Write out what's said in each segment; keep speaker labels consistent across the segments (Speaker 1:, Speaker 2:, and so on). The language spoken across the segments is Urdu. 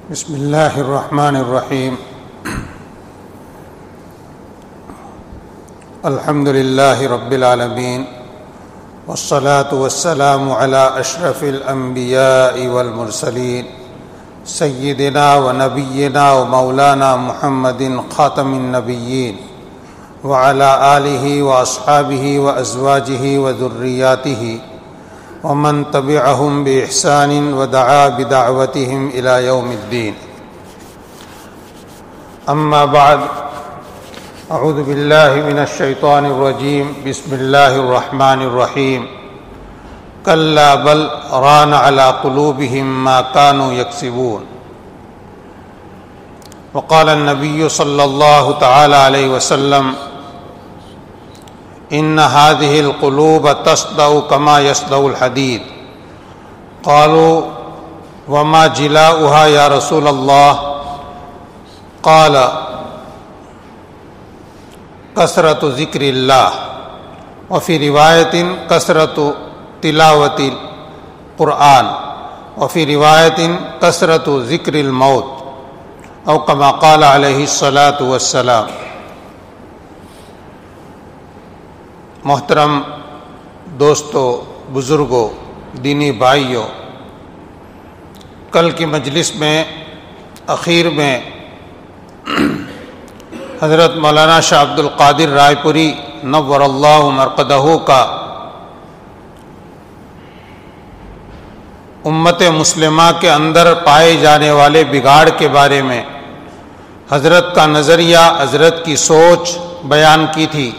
Speaker 1: بسم اللہ الرحمن الرحیم الحمد للہ رب العالمین والصلاة والسلام علی اشرف الانبیاء والمرسلین سیدنا و نبینا و مولانا محمد خاتم النبیین وعلی آلہ و اصحابہ و ازواجہ و ذریاتہ ومن تبعهم بإحسان ودعا بدعوتهم إلى يوم الدين. أما بعد، أعوذ بالله من الشيطان الرجيم. بسم الله الرحمن الرحيم. كلا بل ران على قلوبهم ما كانوا يكسبون. وقال النبي صلى الله تعالى عليه وسلم: ان هذه القلوب تصدأ كما يصدأ الحديد. قالوا وما جلاؤها يا رسول الله؟ قال كثرة ذكر الله، وفي رواية كثرة تلاوة القرآن، وفي رواية كثرة ذكر الموت، أو كما قال عليه الصلاة والسلام. محترم دوستو، بزرگوں، دینی بھائیوں، کل کی مجلس میں اخیر میں حضرت مولانا شاہ عبد القادر رائے پوری نور اللہ مرقدہ کا امت مسلمہ کے اندر پائے جانے والے بگاڑ کے بارے میں حضرت کا نظریہ، حضرت کی سوچ بیان کی تھی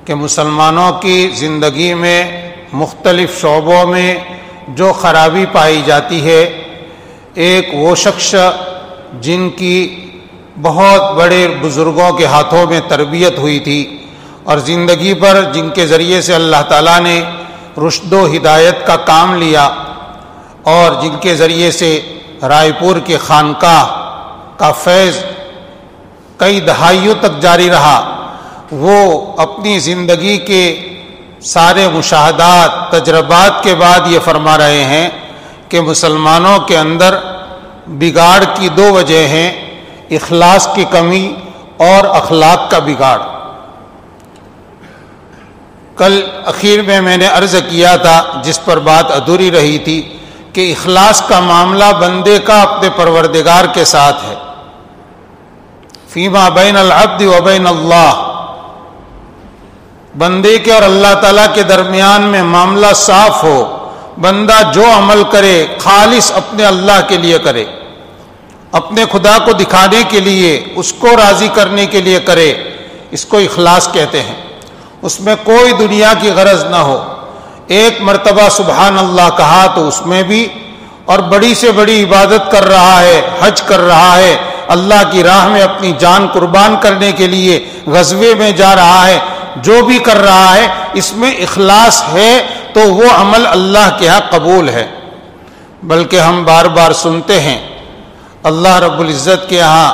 Speaker 1: کہ مسلمانوں کی زندگی میں مختلف شعبوں میں جو خرابی پائی جاتی ہے، ایک وہ شخص جن کی بہت بڑے بزرگوں کے ہاتھوں میں تربیت ہوئی تھی اور زندگی پر جن کے ذریعے سے اللہ تعالیٰ نے رشد و ہدایت کا کام لیا اور جن کے ذریعے سے رائے پور کے خانقاہ کا فیض کئی دہائیوں تک جاری رہا، وہ اپنی زندگی کے سارے مشاہدات، تجربات کے بعد یہ فرما رہے ہیں کہ مسلمانوں کے اندر بگاڑ کی دو وجہ ہیں: اخلاص کی کمی اور اخلاق کا بگاڑ. کل اخیر میں نے عرض کیا تھا، جس پر بات ادھوری رہی تھی، کہ اخلاص کا معاملہ بندے کا اپنے پروردگار کے ساتھ ہے. فیما بین العبد و بین اللہ، بندے کے اور اللہ تعالیٰ کے درمیان میں معاملہ صاف ہو، بندہ جو عمل کرے خالص اپنے اللہ کے لیے کرے، اپنے خدا کو دکھانے کے لیے، اس کو راضی کرنے کے لیے کرے، اس کو اخلاص کہتے ہیں. اس میں کوئی دنیا کی غرض نہ ہو. ایک مرتبہ سبحان اللہ کہا تو اس میں بھی، اور بڑی سے بڑی عبادت کر رہا ہے، حج کر رہا ہے، اللہ کی راہ میں اپنی جان قربان کرنے کے لیے غزوے میں جا رہا ہے، جو بھی کر رہا ہے اس میں اخلاص ہے تو وہ عمل اللہ کے ہاں قبول ہے. بلکہ ہم بار بار سنتے ہیں اللہ رب العزت کے ہاں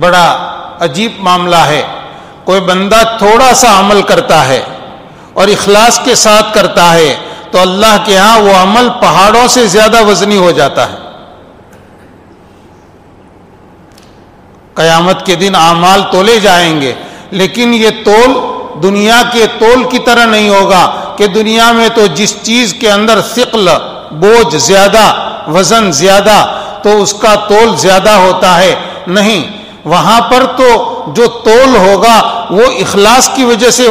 Speaker 1: بڑا عجیب معاملہ ہے. کوئی بندہ تھوڑا سا عمل کرتا ہے اور اخلاص کے ساتھ کرتا ہے تو اللہ کے ہاں وہ عمل پہاڑوں سے زیادہ وزنی ہو جاتا ہے. قیامت کے دن اعمال تولے جائیں گے، لیکن یہ تول دنیا کے تول کی طرح نہیں ہوگا کہ دنیا میں تو جس چیز کے اندر ثقل، بوجھ زیادہ، وزن زیادہ تو اس کا تول زیادہ ہوتا ہے. نہیں، وہاں پر تو جو تول ہوگا وہ اخلاص کی وجہ سے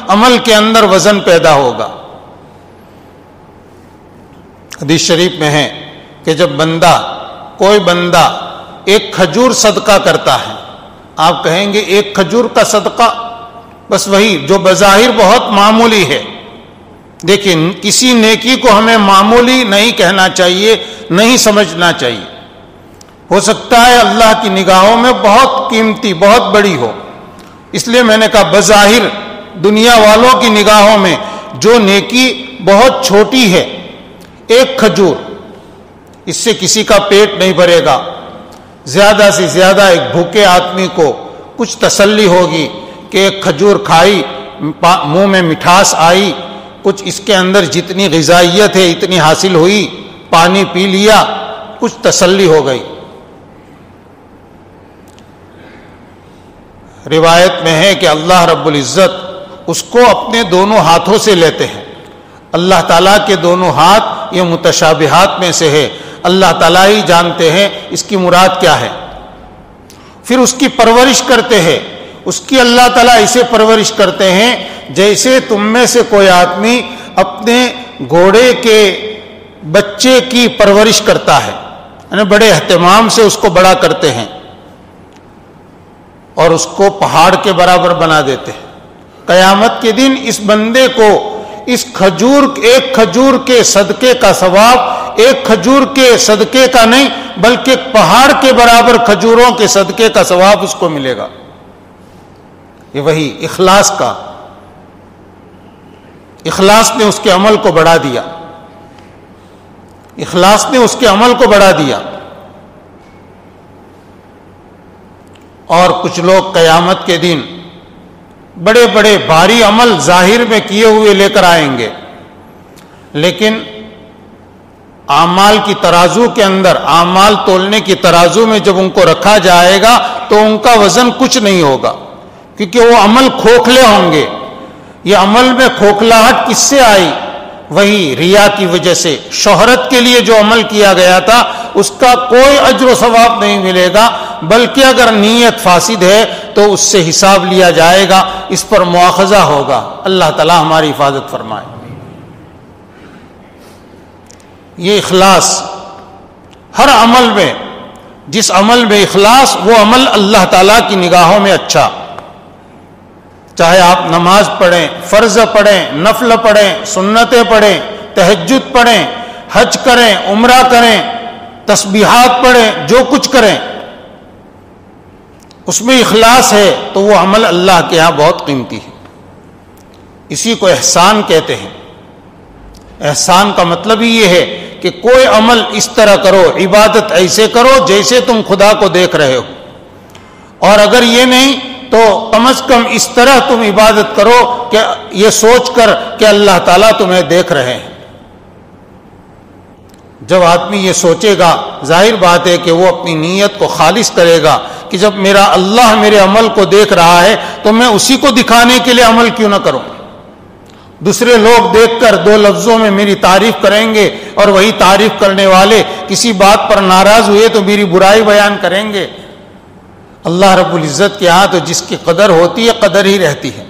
Speaker 1: عمل کے اندر وزن پیدا ہوگا. حدیث شریف میں ہے کہ جب کوئی بندہ ایک کھجور صدقہ کرتا ہے، آپ کہیں گے ایک کھجور کا صدقہ، بس وہی جو بظاہر بہت معمولی ہے. دیکھیں، کسی نیکی کو ہمیں معمولی نہیں کہنا چاہیے، نہیں سمجھنا چاہیے. ہو سکتا ہے اللہ کی نگاہوں میں بہت قیمتی، بہت بڑی ہو. اس لیے میں نے کہا بظاہر دنیا والوں کی نگاہوں میں جو نیکی بہت چھوٹی ہے، ایک کھجور، اس سے کسی کا پیٹ نہیں بھرے گا. زیادہ سے زیادہ ایک بھوکے آدمی کو کچھ تسلی ہوگی کہ ایک کھجور کھائی، منہ میں مٹھاس آئی، کچھ اس کے اندر جتنی غذائیت ہے اتنی حاصل ہوئی، پانی پی لیا کچھ تسلی ہو گئی. روایت میں ہے کہ اللہ رب العزت اس کو اپنے دونوں ہاتھوں سے لیتے ہیں. اللہ تعالیٰ کے دونوں ہاتھ یہ متشابہات میں سے ہے. اللہ تعالیٰ ہی جانتے ہیں اس کی مراد کیا ہے. پھر اس کی پرورش کرتے ہیں. اس کی اللہ تعالیٰ ایسے پرورش کرتے ہیں جیسے تم میں سے کوئی آدمی اپنے گھوڑے کے بچے کی پرورش کرتا ہے، یعنی بڑے اہتمام سے اس کو بڑا کرتے ہیں اور اس کو پہاڑ کے برابر بنا دیتے ہیں. قیامت کے دن اس بندے کو اس ایک کھجور کے صدقے کا ثواب ایک کھجور کے صدقے کا نہیں بلکہ پہاڑ کے برابر کھجوروں کے صدقے کا ثواب اس کو ملے گا. یہ وہی اخلاص کا، اخلاص نے اس کے عمل کو بڑھا دیا. اخلاص نے اس کے عمل کو بڑھا دیا. اور کچھ لوگ قیامت کے دن بڑے بڑے بھاری عمل ظاہر میں کیے ہوئے لے کر آئیں گے، لیکن اعمال کی ترازو کے اندر، اعمال تولنے کی ترازو میں جب ان کو رکھا جائے گا تو ان کا وزن کچھ نہیں ہوگا، کیونکہ وہ عمل کھوکھلے ہوں گے. یہ عمل میں کھوکھلاہٹ کس سے آئی؟ وہی ریا کی وجہ سے. شہرت کے لیے جو عمل کیا گیا تھا اس کا کوئی اجر و ثواب نہیں ملے گا، بلکہ اگر نیت فاسد ہے تو اس سے حساب لیا جائے گا، اس پر مواخذہ ہوگا. اللہ تعالی ہماری حفاظت فرمائے. یہ اخلاص ہر عمل میں، جس عمل میں اخلاص، وہ عمل اللہ تعالیٰ کی نگاہوں میں اچھا. چاہے آپ نماز پڑھیں، فرض پڑھیں، نفل پڑھیں، سنتیں پڑھیں، تہجد پڑھیں، حج کریں، عمرہ کریں، تسبیحات پڑھیں، جو کچھ کریں، اس میں اخلاص ہے تو وہ عمل اللہ کے ہاں بہت قیمتی ہے. اسی کو احسان کہتے ہیں. احسان کا مطلب ہی یہ ہے کہ کوئی عمل اس طرح کرو، عبادت ایسے کرو جیسے تم خدا کو دیکھ رہے ہو، اور اگر یہ نہیں تو کم از کم اس طرح تم عبادت کرو کہ یہ سوچ کر کہ اللہ تعالیٰ تمہیں دیکھ رہے ہیں. جب آدمی یہ سوچے گا، ظاہر بات ہے کہ وہ اپنی نیت کو خالص کرے گا کہ جب میرا اللہ میرے عمل کو دیکھ رہا ہے تو میں اسی کو دکھانے کے لیے عمل کیوں نہ کروں. دوسرے لوگ دیکھ کر دو لفظوں میں میری تعریف کریں گے اور وہی تعریف کرنے والے کسی بات پر ناراض ہوئے تو میری برائی بیان کریں گے. اللہ رب العزت کے ہاں تو جس کی قدر ہوتی ہے قدر ہی رہتی ہے،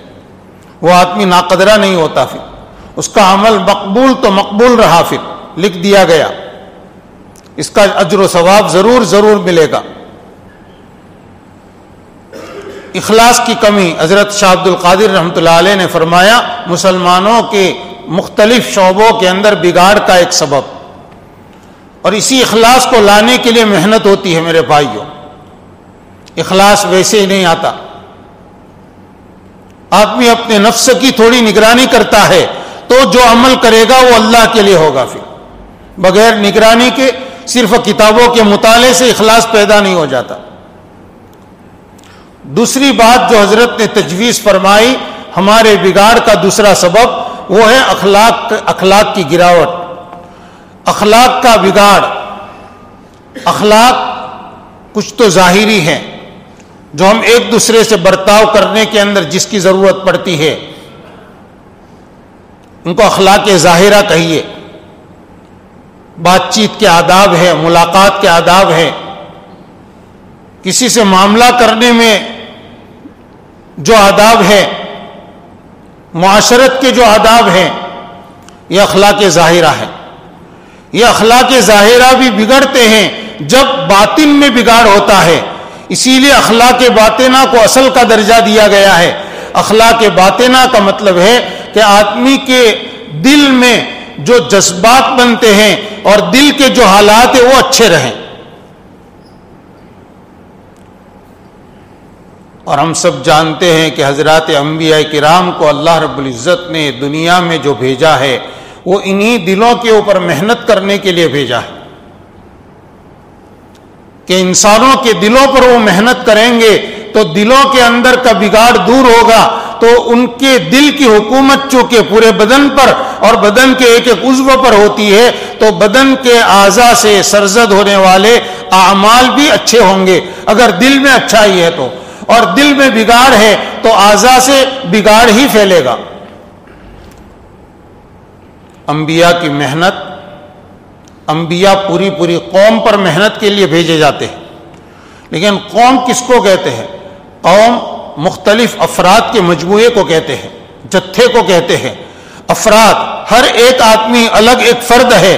Speaker 1: وہ آدمی ناقدرہ نہیں ہوتا. پھر اس کا عمل مقبول تو مقبول رہا، پھر لکھ دیا گیا، اس کا اجر و ثواب ضرور ضرور ملے گا. اخلاص کی کمی، حضرت شاہ عبد القادر رحمۃ اللہ علیہ نے فرمایا، مسلمانوں کے مختلف شعبوں کے اندر بگاڑ کا ایک سبب، اور اسی اخلاص کو لانے کے لیے محنت ہوتی ہے. میرے بھائیوں، اخلاص ویسے ہی نہیں آتا. آدمی اپنے نفس کی تھوڑی نگرانی کرتا ہے تو جو عمل کرے گا وہ اللہ کے لیے ہوگا. پھر بغیر نگرانی کے صرف کتابوں کے مطالعے سے اخلاص پیدا نہیں ہو جاتا. دوسری بات جو حضرت نے تجویز فرمائی ہمارے بگاڑ کا دوسرا سبب، وہ ہے اخلاق کی گراوٹ، اخلاق کا بگاڑ. اخلاق کچھ تو ظاہری ہیں جو ہم ایک دوسرے سے برتاؤ کرنے کے اندر جس کی ضرورت پڑتی ہے، ان کو اخلاق ظاہرہ کہیے. بات چیت کے آداب ہے، ملاقات کے آداب ہے، کسی سے معاملہ کرنے میں جو آداب ہے، معاشرت کے جو آداب ہیں، یہ اخلاق ظاہرہ ہے. یہ اخلاق ظاہرہ بھی بگڑتے ہیں جب باطن میں بگاڑ ہوتا ہے. اسی لیے اخلاق باطنہ کو اصل کا درجہ دیا گیا ہے. اخلاق باطنہ کا مطلب ہے کہ آدمی کے دل میں جو جذبات بنتے ہیں اور دل کے جو حالات ہیں وہ اچھے رہیں. اور ہم سب جانتے ہیں کہ حضرات انبیاء کرام کو اللہ رب العزت نے دنیا میں جو بھیجا ہے وہ انہی دلوں کے اوپر محنت کرنے کے لیے بھیجا ہے کہ انسانوں کے دلوں پر وہ محنت کریں گے تو دلوں کے اندر کا بگاڑ دور ہوگا. تو ان کے دل کی حکومت چونکہ پورے بدن پر اور بدن کے ایک ایک عضو پر ہوتی ہے، تو بدن کے اعضاء سے سرزد ہونے والے اعمال بھی اچھے ہوں گے اگر دل میں اچھائی ہے تو، اور دل میں بگاڑ ہے تو اعضاء سے بگاڑ ہی پھیلے گا۔ انبیاء کی محنت، انبیاء پوری پوری قوم پر محنت کے لیے بھیجے جاتے ہیں، لیکن قوم کس کو کہتے ہیں؟ قوم مختلف افراد کے مجموعے کو کہتے ہیں، جتھے کو کہتے ہیں۔ افراد، ہر ایک آدمی الگ ایک فرد ہے،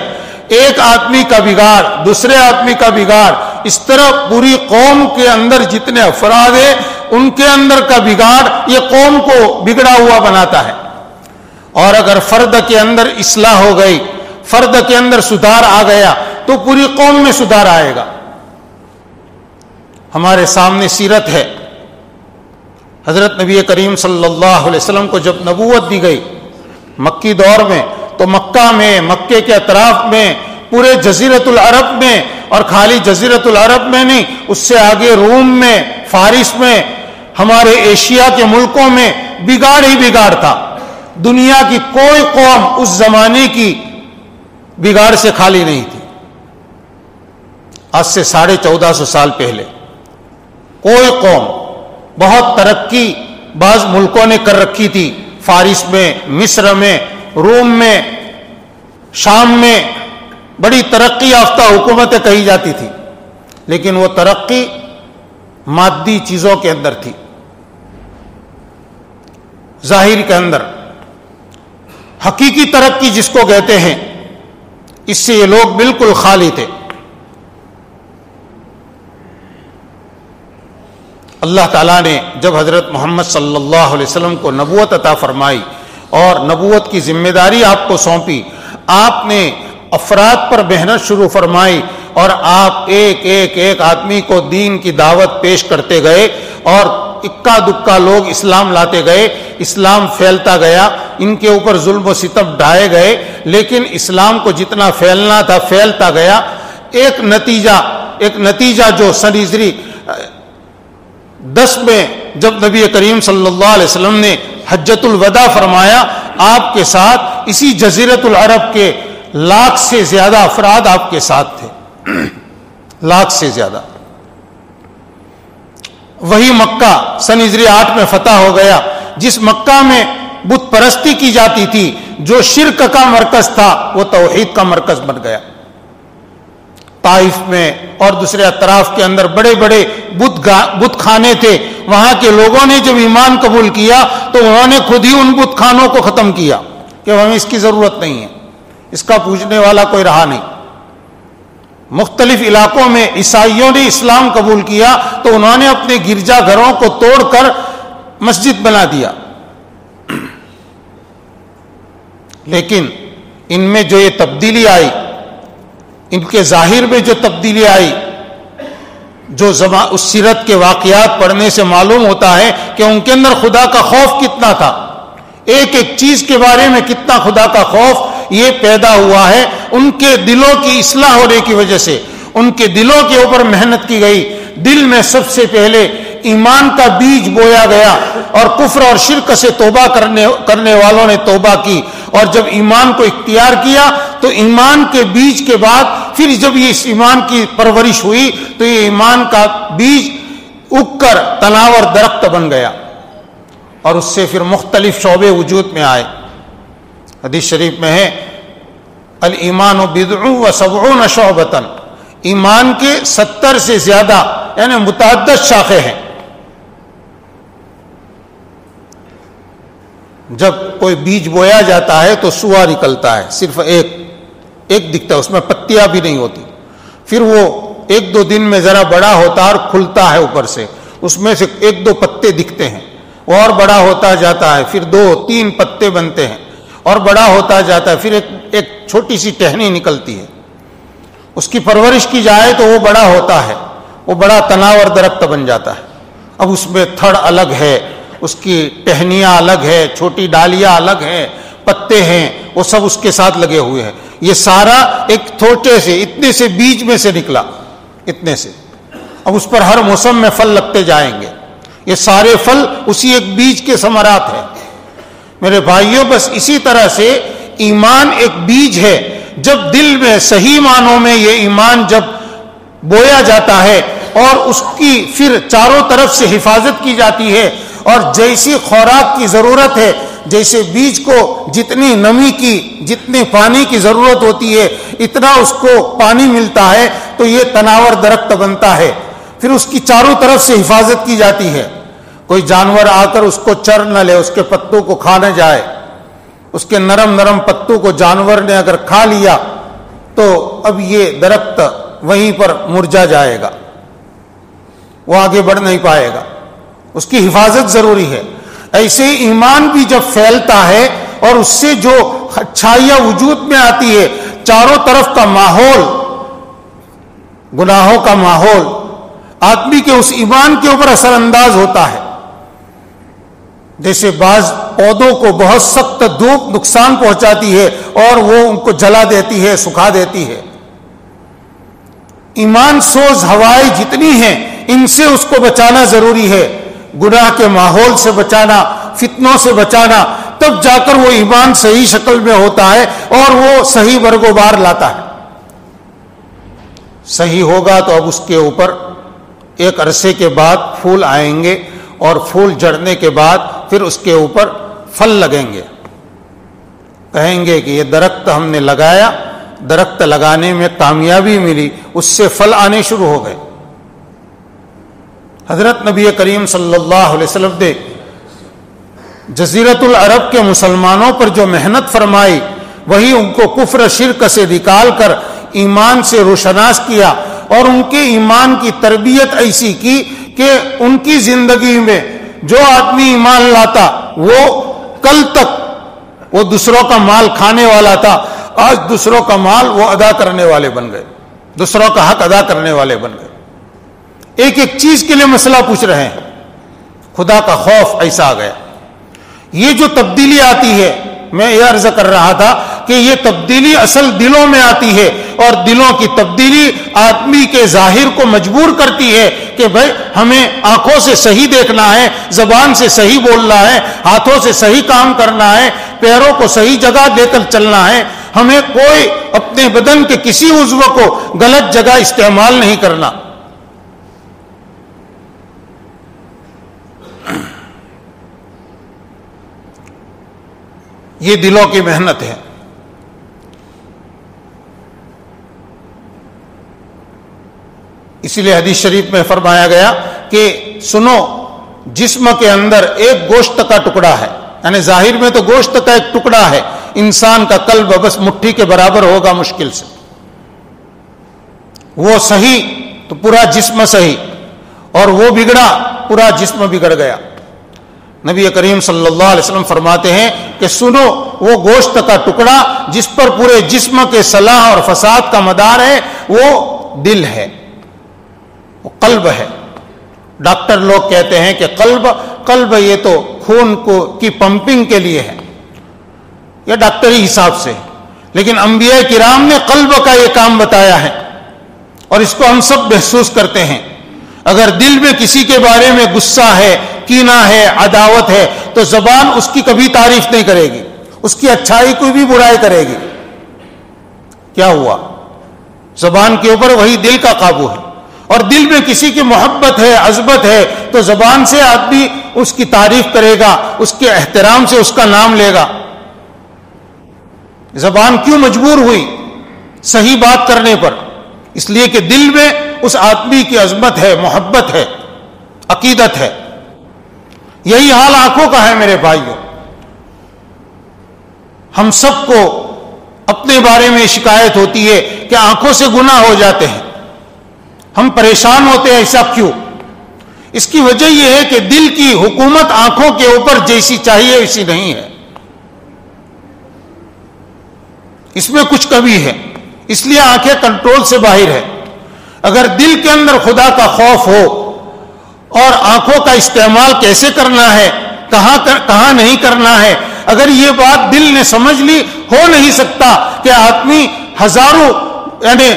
Speaker 1: ایک آدمی کا بگاڑ دوسرے آدمی کا بگاڑ، اس طرح پوری قوم کے اندر جتنے افراد ہیں ان کے اندر کا بگاڑ یہ قوم کو بگڑا ہوا بناتا ہے۔ اور اگر فرد کے اندر اصلاح ہو گئی، فرد کے اندر سدھار آ گیا تو پوری قوم میں سدھار آئے گا۔ ہمارے سامنے سیرت ہے، حضرت نبی کریم صلی اللہ علیہ وسلم کو جب نبوت دی گئی مکی دور میں، تو مکہ میں، مکے کے اطراف میں، پورے جزیرت العرب میں، اور خالی جزیرت العرب میں نہیں، اس سے آگے روم میں، فارس میں، ہمارے ایشیا کے ملکوں میں بگاڑ ہی بگاڑ تھا۔ دنیا کی کوئی قوم اس زمانے کی بگاڑ سے خالی نہیں تھی۔ آج سے 1450 سال پہلے کوئی قوم بہت ترقی بعض ملکوں نے کر رکھی تھی، فارس میں، مصر میں، روم میں، شام میں بڑی ترقی یافتہ حکومتیں کہی جاتی تھی، لیکن وہ ترقی مادی چیزوں کے اندر تھی، ظاہر کے اندر۔ حقیقی ترقی جس کو کہتے ہیں، اس سے یہ لوگ بالکل خالی تھے۔ اللہ تعالیٰ نے جب حضرت محمد صلی اللہ علیہ وسلم کو نبوت عطا فرمائی اور نبوت کی ذمہ داری آپ کو سونپی، آپ نے افراد پر محنت شروع فرمائی اور آپ ایک ایک ایک آدمی کو دین کی دعوت پیش کرتے گئے، اور اکا دکا لوگ اسلام لاتے گئے، اسلام پھیلتا گیا، ان کے اوپر ظلم و ستم ڈھائے گئے، لیکن اسلام کو جتنا پھیلنا تھا پھیلتا گیا۔ ایک نتیجہ جو سن ہجری 10 میں جب نبی کریم صلی اللہ علیہ وسلم نے حجۃ الوداع فرمایا، آپ کے ساتھ اسی جزیرت العرب کے 1,00,000 سے زیادہ افراد آپ کے ساتھ تھے، 1,00,000 سے زیادہ۔ وہی مکہ سن ہجری 8 میں فتح ہو گیا، جس مکہ میں بت پرستی کی جاتی تھی، جو شرک کا مرکز تھا، وہ توحید کا مرکز بن گیا۔ طائف میں اور دوسرے اطراف کے اندر بڑے بڑے بت خانے تھے، وہاں کے لوگوں نے جب ایمان قبول کیا تو انہوں نے خود ہی ان بت خانوں کو ختم کیا کہ ہمیں اس کی ضرورت نہیں ہے، اس کا پوجنے والا کوئی رہا نہیں۔ مختلف علاقوں میں عیسائیوں نے اسلام قبول کیا تو انہوں نے اپنے گرجا گھروں کو توڑ کر مسجد بنا دیا۔ لیکن ان میں جو یہ تبدیلی آئی، ان کے ظاہر میں جو تبدیلی آئی، جو اس سیرت کے واقعات پڑھنے سے معلوم ہوتا ہے کہ ان کے اندر خدا کا خوف کتنا تھا، ایک ایک چیز کے بارے میں کتنا خدا کا خوف یہ پیدا ہوا ہے، ان کے دلوں کی اصلاح ہونے کی وجہ سے، ان کے دلوں کے اوپر محنت کی گئی۔ دل میں سب سے پہلے ایمان کا بیج بویا گیا، اور کفر اور شرک سے توبہ کرنے والوں نے توبہ کی، اور جب ایمان کو اختیار کیا تو ایمان کے بیج کے بعد پھر جب یہ اس ایمان کی پرورش ہوئی تو یہ ایمان کا بیج اگ کر تناور درخت بن گیا، اور اس سے پھر مختلف شعبے وجود میں آئے۔ حدیث شریف میں ہے الایمان بضع و سبعون شعبۃ، ایمان کے 70 سے زیادہ یعنی متعدد شاخیں ہیں۔ جب کوئی بیج بویا جاتا ہے تو سوا نکلتا ہے، صرف ایک دکھتا ہے، اس میں پتیاں بھی نہیں ہوتی، پھر وہ 1-2 دن میں ذرا بڑا ہوتا ہے اور کھلتا ہے اوپر سے، اس میں سے 1-2 پتے دکھتے ہیں، اور بڑا ہوتا جاتا ہے، پھر 2-3 پتے بنتے ہیں، اور بڑا ہوتا جاتا ہے، پھر ایک چھوٹی سی ٹہنی نکلتی ہے، اس کی پرورش کی جائے تو وہ بڑا ہوتا ہے، وہ بڑا تناور درخت بن جاتا ہے۔ اب اس میں تھڑ الگ ہے، اس کی ٹہنیاں الگ ہے، چھوٹی ڈالیاں الگ ہیں، پتے ہیں، وہ سب اس کے ساتھ لگے ہوئے ہیں۔ یہ سارا ایک چھوٹے سے اتنے سے بیج میں سے نکلا، اتنے سے۔ اب اس پر ہر موسم میں پھل لگتے جائیں گے، یہ سارے پھل اسی ایک بیج کے ثمرات ہیں میرے بھائیوں. بس اسی طرح سے ایمان ایک بیج ہے. جب دل میں صحیح معنوں میں یہ ایمان جب بویا جاتا ہے اور اس کی پھر چاروں طرف سے حفاظت کی جاتی ہے اور جیسی خوراک کی ضرورت ہے, جیسے بیج کو جتنی نمی کی جتنی پانی کی ضرورت ہوتی ہے اتنا اس کو پانی ملتا ہے تو یہ تناور درخت بنتا ہے. پھر اس کی چاروں طرف سے حفاظت کی جاتی ہے. کوئی جانور آ کر اس کو چر نہ لے, اس کے پتوں کو کھا نہ جائے. اس کے نرم نرم پتوں کو جانور نے اگر کھا لیا تو اب یہ درخت وہیں پر مرجا جائے گا, وہ آگے بڑھ نہیں پائے گا. اس کی حفاظت ضروری ہے. ایسے ایمان بھی جب پھیلتا ہے اور اس سے جو اچھائیاں وجود میں آتی ہے, چاروں طرف کا ماحول, گناہوں کا ماحول آدمی کے اس ایمان کے اوپر اثر انداز ہوتا ہے. جیسے بعض پودوں کو بہت سخت دھوپ نقصان پہنچاتی ہے اور وہ ان کو جلا دیتی ہے, سکھا دیتی ہے. ایمان سوز ہوائیں جتنی ہیں ان سے اس کو بچانا ضروری ہے. گناہ کے ماحول سے بچانا, فتنوں سے بچانا, تب جا کر وہ ایمان صحیح شکل میں ہوتا ہے اور وہ صحیح برگ و بار لاتا ہے. صحیح ہوگا تو اب اس کے اوپر ایک عرصے کے بعد پھول آئیں گے اور پھول جڑنے کے بعد پھر اس کے اوپر پھل لگیں گے. کہیں گے کہ یہ درخت ہم نے لگایا, درخت لگانے میں کامیابی ملی, اس سے پھل آنے شروع ہو گئے. حضرت نبی کریم صلی اللہ علیہ وسلم نے جزیرۃ العرب کے مسلمانوں پر جو محنت فرمائی وہی ان کو کفر شرک سے نکال کر ایمان سے روشناس کیا اور ان کے ایمان کی تربیت ایسی کی کہ ان کی زندگی میں جو آدمی ایمان لاتا وہ کل تک وہ دوسروں کا مال کھانے والا تھا, آج دوسروں کا مال وہ ادا کرنے والے بن گئے, دوسروں کا حق ادا کرنے والے بن گئے. ایک ایک چیز کے لیے مسئلہ پوچھ رہے ہیں. خدا کا خوف ایسا آ گیا. یہ جو تبدیلی آتی ہے, میں یہ عرض کر رہا تھا کہ یہ تبدیلی اصل دلوں میں آتی ہے اور دلوں کی تبدیلی آدمی کے ظاہر کو مجبور کرتی ہے کہ بھائی ہمیں آنکھوں سے صحیح دیکھنا ہے, زبان سے صحیح بولنا ہے, ہاتھوں سے صحیح کام کرنا ہے, پیروں کو صحیح جگہ دے کر چلنا ہے. ہمیں کوئی اپنے بدن کے کسی عضو کو غلط جگہ استعمال نہیں کرنا. یہ دلوں کی محنت ہے. اسی لیے حدیث شریف میں فرمایا گیا کہ سنو, جسم کے اندر ایک گوشت کا ٹکڑا ہے, یعنی ظاہر میں تو گوشت کا ایک ٹکڑا ہے, انسان کا قلب بس مٹھی کے برابر ہوگا مشکل سے. وہ صحیح تو پورا جسم صحیح, اور وہ بگڑا پورا جسم بگڑ گیا. نبی کریم صلی اللہ علیہ وسلم فرماتے ہیں کہ سنو, وہ گوشت کا ٹکڑا جس پر پورے جسم کے صلاح اور فساد کا مدار ہے وہ دل ہے, وہ قلب ہے. ڈاکٹر لوگ کہتے ہیں کہ قلب یہ تو خون کی پمپنگ کے لیے ہے, یہ ڈاکٹری حساب سے, لیکن انبیاء کرام نے قلب کا یہ کام بتایا ہے اور اس کو ہم سب محسوس کرتے ہیں. اگر دل میں کسی کے بارے میں غصہ ہے, کینہ ہے, عداوت ہے تو زبان اس کی کبھی تعریف نہیں کرے گی, اس کی اچھائی کوئی بھی برائی کرے گی. کیا ہوا؟ زبان کے اوپر وہی دل کا قابو ہے. اور دل میں کسی کی محبت ہے, عظمت ہے تو زبان سے آدمی اس کی تعریف کرے گا, اس کے احترام سے اس کا نام لے گا. زبان کیوں مجبور ہوئی صحیح بات کرنے پر؟ اس لیے کہ دل میں اس آدمی کی عظمت ہے, محبت ہے, عقیدت ہے. یہی حال آنکھوں کا ہے میرے بھائیوں. ہم سب کو اپنے بارے میں شکایت ہوتی ہے کہ آنکھوں سے گناہ ہو جاتے ہیں, ہم پریشان ہوتے ہیں. ایسا کیوں؟ اس کی وجہ یہ ہے کہ دل کی حکومت آنکھوں کے اوپر جیسی چاہیے ویسی نہیں ہے, اس میں کچھ کمی ہے, اس لیے آنکھیں کنٹرول سے باہر ہے. اگر دل کے اندر خدا کا خوف ہو اور آنکھوں کا استعمال کیسے کرنا ہے, کہاں نہیں کرنا ہے, اگر یہ بات دل نے سمجھ لی, ہو نہیں سکتا کہ آدمی ہزاروں یعنی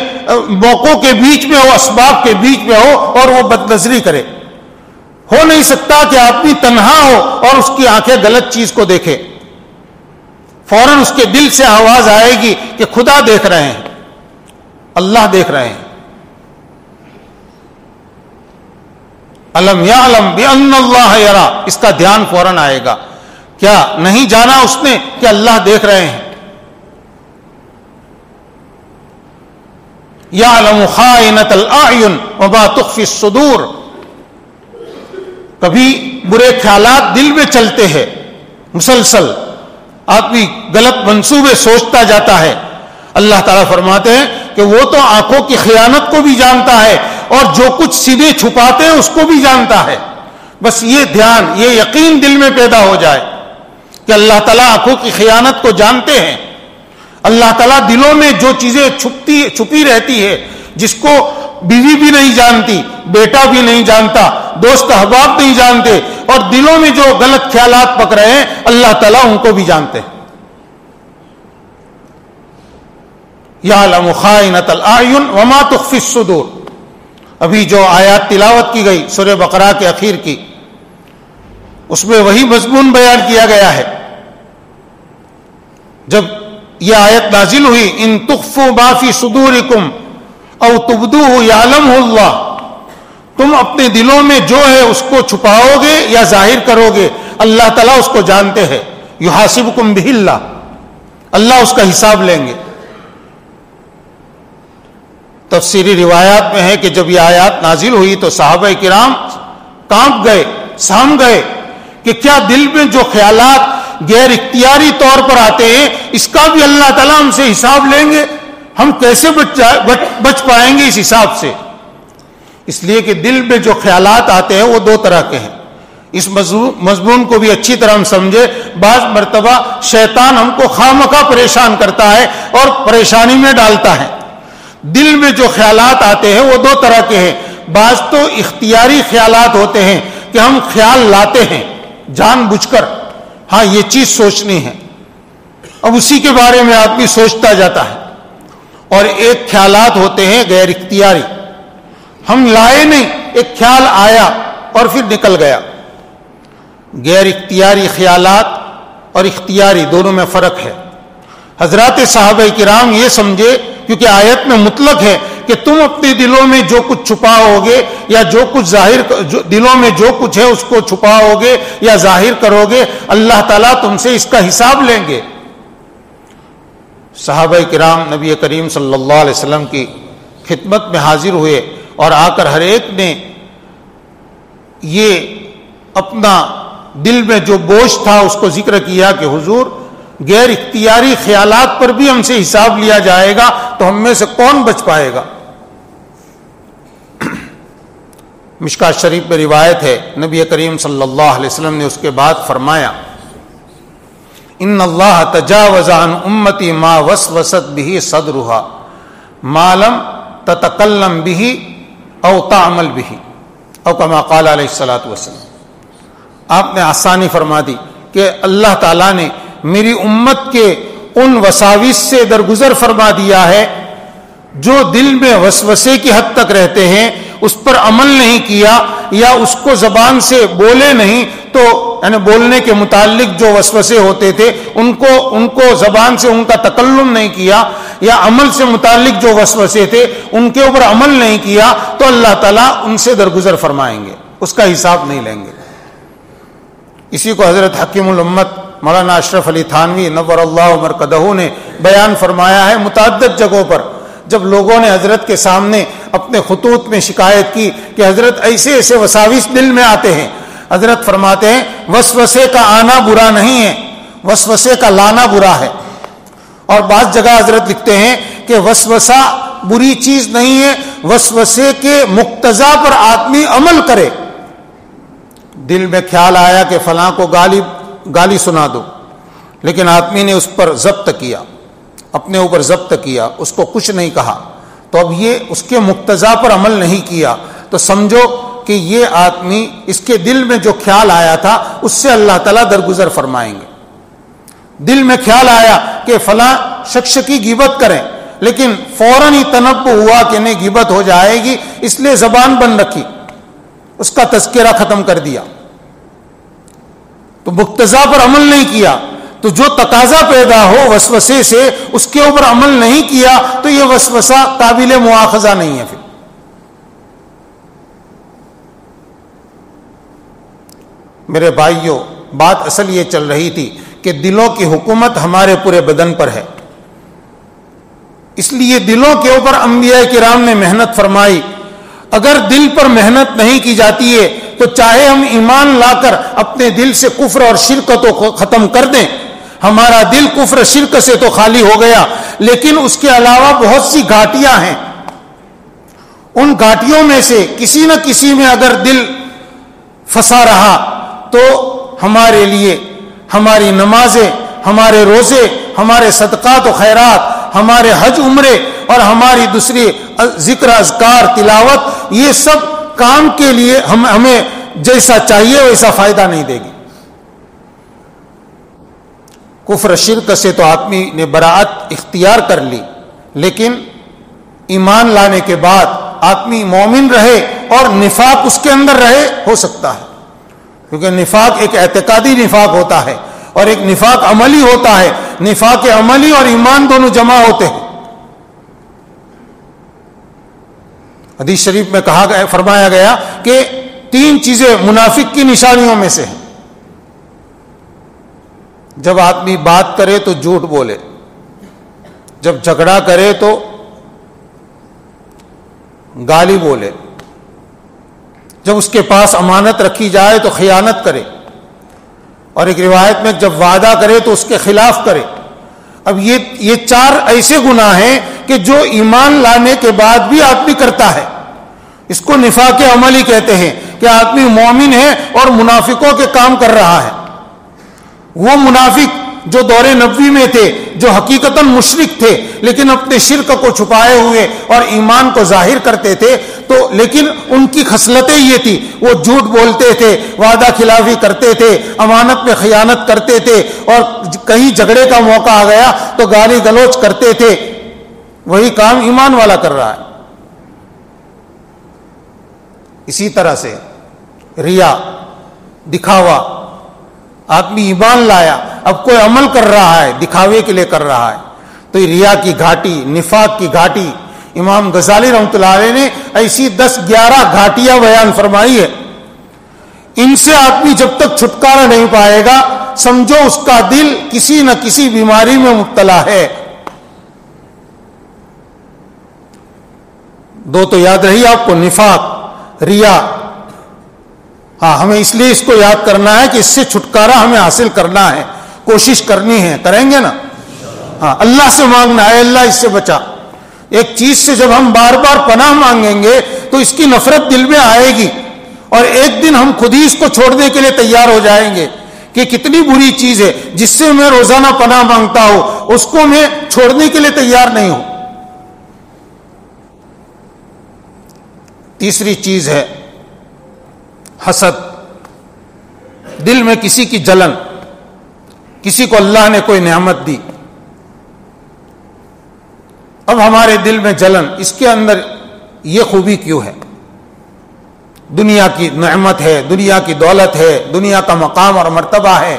Speaker 1: موقعوں کے بیچ میں ہو, اسباب کے بیچ میں ہو اور وہ بد نظری کرے. ہو نہیں سکتا کہ آدمی تنہا ہو اور اس کی آنکھیں غلط چیز کو دیکھے، فوراً اس کے دل سے آواز آئے گی کہ خدا دیکھ رہے ہیں، اللہ دیکھ رہے ہیں۔ الم یعلم بان اللہ یرا، اس کا دھیان فوراً آئے گا۔ کیا نہیں جانا اس نے کہ اللہ دیکھ رہے ہیں؟ یعلم خائنۃ الاعین وما تخفی الصدور، کبھی برے خیالات دل میں چلتے ہیں، مسلسل آدمی غلط منصوبے سوچتا جاتا ہے۔ اللہ تعالیٰ فرماتے ہیں کہ وہ تو آنکھوں کی خیانت کو بھی جانتا ہے اور جو کچھ سینے چھپاتے ہیں اس کو بھی جانتا ہے۔ بس یہ دھیان، یہ یقین دل میں پیدا ہو جائے کہ اللہ تعالیٰ آنکھوں کی خیانت کو جانتے ہیں۔ اللہ تعالیٰ دلوں میں جو چیزیں چھپی رہتی ہے، جس کو بیوی بھی نہیں جانتی، بیٹا بھی نہیں جانتا، دوست احباب نہیں جانتے، اور دلوں میں جو غلط خیالات پک رہے ہیں اللہ تعالیٰ ان کو بھی جانتے ہیں۔ یعلم خائنۃ الاعین وما تخفی الصدور، ابھی جو آیات تلاوت کی گئی سورہ بقرہ کے اخیر کی، اس میں وہی مضمون بیان کیا گیا ہے۔ جب یہ آیت نازل ہوئی، ان تخفوا ما فی صدورکم او تبدوہ یعلمہ اللہ، تم اپنے دلوں میں جو ہے اس کو چھپاؤ گے یا ظاہر کرو گے، اللہ تعالیٰ اس کو جانتے ہیں۔ یحاسبکم بہ اللہ، اللہ اس کا حساب لیں گے۔ تفسیری روایات میں ہے کہ جب یہ آیات نازل ہوئی تو صحابہ کرام کانپ گئے، سام گئے کہ کیا دل میں جو خیالات غیر اختیاری طور پر آتے ہیں اس کا بھی اللہ تعالیٰ ہم سے حساب لیں گے؟ ہم کیسے بچ پائیں گے اس حساب سے؟ اس لیے کہ دل میں جو خیالات آتے ہیں وہ دو طرح کے ہیں۔ اس مضمون کو بھی اچھی طرح ہم سمجھے۔ بعض مرتبہ شیطان ہم کو خواہ پریشان کرتا ہے اور پریشانی میں ڈالتا ہے۔ دل میں جو خیالات آتے ہیں وہ دو طرح کے ہیں۔ بعض تو اختیاری خیالات ہوتے ہیں کہ ہم خیال لاتے ہیں جان بوجھ کر، ہاں یہ چیز سوچنی ہے، اب اسی کے بارے میں آدمی سوچتا جاتا ہے۔ اور ایک خیالات ہوتے ہیں غیر اختیاری، ہم لائے نہیں، ایک خیال آیا اور پھر نکل گیا۔ غیر اختیاری خیالات اور اختیاری دونوں میں فرق ہے۔ حضرات صحابہ کرام یہ سمجھے، کیونکہ آیت میں مطلق ہے کہ تم اپنے دلوں میں جو کچھ چھپاؤ گے یا جو کچھ دلوں میں جو کچھ ہے اس کو چھپاؤ گے یا ظاہر کرو گے، اللہ تعالیٰ تم سے اس کا حساب لیں گے۔ صحابہ کرام نبی کریم صلی اللہ علیہ وسلم کی خدمت میں حاضر ہوئے اور آ کر ہر ایک نے یہ اپنا دل میں جو بوجھ تھا اس کو ذکر کیا کہ حضور غیر اختیاری خیالات پر بھی ہم سے حساب لیا جائے گا تو ہم میں سے کون بچ پائے گا؟ مشکات شریف میں روایت ہے، نبی کریم صلی اللہ علیہ وسلم نے اس کے بعد فرمایا، ان اللہ تجاوز عن امتی ما وسوست به صدرها ما لم تتکلم به او تعمل به، او کما قال علیہ الصلوۃ والسلام۔ آپ نے آسانی فرما دی کہ اللہ تعالیٰ نے میری امت کے ان وساوس سے درگزر فرما دیا ہے جو دل میں وسوسے کی حد تک رہتے ہیں، اس پر عمل نہیں کیا یا اس کو زبان سے بولے نہیں، تو یعنی بولنے کے متعلق جو وسوسے ہوتے تھے ان کو زبان سے ان کا تکلم نہیں کیا، یا عمل سے متعلق جو وسوسے تھے ان کے اوپر عمل نہیں کیا، تو اللہ تعالیٰ ان سے درگزر فرمائیں گے، اس کا حساب نہیں لیں گے۔ اسی کو حضرت حکیم الامت مولانا اشرف علی تھانوی نور اللہ مرقدہ نے بیان فرمایا ہے متعدد جگہوں پر، جب لوگوں نے حضرت کے سامنے اپنے خطوط میں شکایت کی کہ حضرت ایسے ایسے وساوس دل میں آتے ہیں، حضرت فرماتے ہیں وسوسے کا آنا برا نہیں ہے، وسوسے کا لانا برا ہے۔ اور بعض جگہ حضرت لکھتے ہیں کہ وسوسہ بری چیز نہیں ہے، وسوسے کے مقتضا پر آدمی عمل کرے۔ دل میں خیال آیا کہ فلاں کو گالی سنا دو، لیکن آدمی نے اس پر ضبط کیا، اپنے اوپر ضبط کیا، اس کو کچھ نہیں کہا، تو اب یہ اس کے مقتضا پر عمل نہیں کیا، تو سمجھو کہ یہ آدمی اس کے دل میں جو خیال آیا تھا اس سے اللہ تعالیٰ درگزر فرمائیں گے۔ دل میں خیال آیا کہ فلاں شخص کی غیبت کریں، لیکن فوراً ہی تنبہ ہوا کہ نہیں غیبت ہو جائے گی، اس لیے زبان بند رکھی، اس کا تذکرہ ختم کر دیا، تو مقتضا پر عمل نہیں کیا، تو جو تقاضا پیدا ہو وسوسے سے اس کے اوپر عمل نہیں کیا تو یہ وسوسہ قابل مواخذہ نہیں ہے۔ پھر میرے بھائیوں، بات اصل یہ چل رہی تھی کہ دلوں کی حکومت ہمارے پورے بدن پر ہے، اس لیے دلوں کے اوپر انبیاء کرام نے محنت فرمائی۔ اگر دل پر محنت نہیں کی جاتی ہے تو چاہے ہم ایمان لا کر اپنے دل سے کفر اور شرک کو ختم کر دیں، ہمارا دل کفر شرک سے تو خالی ہو گیا، لیکن اس کے علاوہ بہت سی گھاٹیاں ہیں، ان گھاٹیوں میں سے کسی نہ کسی میں اگر دل پھنسا رہا تو ہمارے لیے ہماری نمازیں، ہمارے روزے، ہمارے صدقات و خیرات، ہمارے حج عمرے اور ہماری دوسری ذکر اذکار تلاوت، یہ سب کام کے لیے ہمیں جیسا چاہیے ویسا فائدہ نہیں دے گی۔ کفر شرک سے تو آدمی نے براعت اختیار کر لی، لیکن ایمان لانے کے بعد آدمی مومن رہے اور نفاق اس کے اندر رہے، ہو سکتا ہے، کیونکہ نفاق ایک اعتقادی نفاق ہوتا ہے اور ایک نفاق عملی ہوتا ہے۔ نفاق عملی اور ایمان دونوں جمع ہوتے ہیں۔ حدیث شریف میں فرمایا گیا کہ 3 چیزیں منافق کی نشانیوں میں سے ہیں۔ جب آدمی بات کرے تو جھوٹ بولے، جب جھگڑا کرے تو گالی بولے، جب اس کے پاس امانت رکھی جائے تو خیانت کرے، اور ایک روایت میں جب وعدہ کرے تو اس کے خلاف کرے۔ اب یہ 4 ایسے گناہ ہیں کہ جو ایمان لانے کے بعد بھی آدمی کرتا ہے، اس کو نفاق عملی کہتے ہیں کہ آدمی مومن ہے اور منافقوں کے کام کر رہا ہے۔ وہ منافق جو دور نبوی میں تھے، جو حقیقتاً مشرک تھے لیکن اپنے شرک کو چھپائے ہوئے اور ایمان کو ظاہر کرتے تھے، تو لیکن ان کی خصلتیں یہ تھی، وہ جھوٹ بولتے تھے، وعدہ خلافی کرتے تھے، امانت میں خیانت کرتے تھے، اور کہیں جھگڑے کا موقع آ گیا تو گالی گلوچ کرتے تھے۔ وہی کام ایمان والا کر رہا ہے۔ اسی طرح سے ریا، دکھاوا، آدمی ایمان لایا، اب کوئی عمل کر رہا ہے، دکھاوے کے لیے کر رہا ہے، تو یہ ریا کی گھاٹی، نفاق کی گھاٹی، امام غزالی رحمۃ اللہ علیہ نے ایسی 10-11 گھاٹیاں بیان فرمائی ہے۔ ان سے آدمی جب تک چھٹکارا نہیں پائے گا، سمجھو اس کا دل کسی نہ کسی بیماری میں مبتلا ہے۔ 2 تو یاد رہی آپ کو، نفاق، ریا۔ ہاں، ہمیں اس لیے اس کو یاد کرنا ہے کہ اس سے چھٹکارا ہمیں حاصل کرنا ہے، کوشش کرنی ہے، کریں گے نا؟ ہاں، اللہ سے مانگنا ہے، اللہ اس سے بچا۔ ایک چیز سے جب ہم بار بار پناہ مانگیں گے تو اس کی نفرت دل میں آئے گی، اور ایک دن ہم خود ہی اس کو چھوڑنے کے لیے تیار ہو جائیں گے کہ کتنی بری چیز ہے جس سے میں روزانہ پناہ مانگتا ہوں، اس کو میں چھوڑنے کے لیے تیار نہیں ہوں۔ تیسری چیز ہے حسد، دل میں کسی کی جلن، کسی کو اللہ نے کوئی نعمت دی، اب ہمارے دل میں جلن، اس کے اندر یہ خوبی کیوں ہے؟ دنیا کی نعمت ہے، دنیا کی دولت ہے، دنیا کا مقام اور مرتبہ ہے،